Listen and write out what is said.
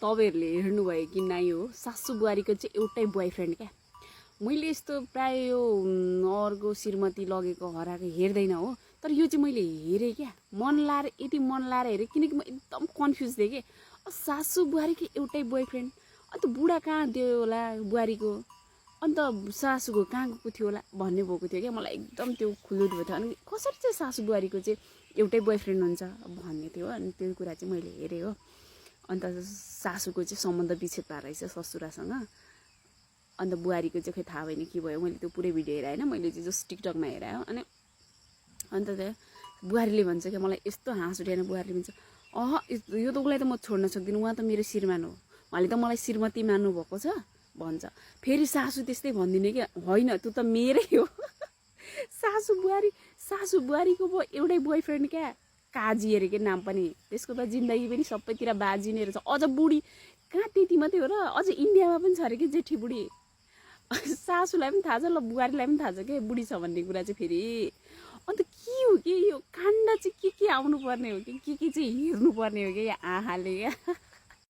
तपाईहरुले हेर्नुभयो कि नै हो सासु बुहारीको चाहिँ एउटै बोयफ्रेन्ड क्या मैले यस्तो प्राय यो अर्को श्रीमती लगेको हराएको हेर्दैन हो तर यो चाहिँ मैले हेरेँ क्या मन लाएर यति मन लाएर हेरेँ किनकि म एकदम कन्फ्युज थिएँ कि सासु बुहारीको एउटै बोयफ्रेन्ड अन्त बुढा कहाँ दियो होला बुहारीको अन्त सासुको कहाँ गएको थियो होला भन्ने भएको थियो क्या मलाई एकदम त्यो खुलुट भयो थियो अनि कसरी चाहिँ सासु बुहारीको चाहिँ एउटै बोयफ्रेन्ड हुन्छ भन्ने थियो अनि त्यो कुरा चाहिँ मैले हेरेँ हो अन्त सासुको चाहिँ सम्बन्ध विच्छेद भएर रहेछ ससुरासँग अन्त बुहारीको चाहिँ खै थाहा भएन के भयो मैले त्यो पुरै भिडियो हेरेँ होइन मैले चाहिँ जस्ट टिकटकमा हेरेँ हो अनि अन्त त्यो बुहारीले भन्छ क्या मलाई यस्तो हाँस उठेन बुहारीले भन्छ यो त उसलाई त म छोड्न सक्दिनँ उहाँ त मेरो श्रीमान हो उहाँले त मलाई श्रीमती मान्नु भएको छ भन्छ फेरि सासु त्यस्तै भन्दिने क्या होइन तँ त मेरै हो सासु बुहारीको एउटै बोयफ्रेन्ड क्या काजी अरे के नाम पनि त्यसको त जिन्दगी पनि सबैतिर बाजी नै रहेछ अझ बुढी कहाँ त्यति मात्रै हो र अझ इन्डियामा पनि छ अरे कि जेठी बुढी सासुलाई पनि थाहा छ ल बुहारीलाई पनि थाहा छ क्या बुढी छ भन्ने कुरा चाहिँ फेरि अन्त के हो कि यो काण्ड चाहिँ के आउनु पर्ने हो कि के चाहिँ हेर्नु पर्ने हो कि आहाले क्या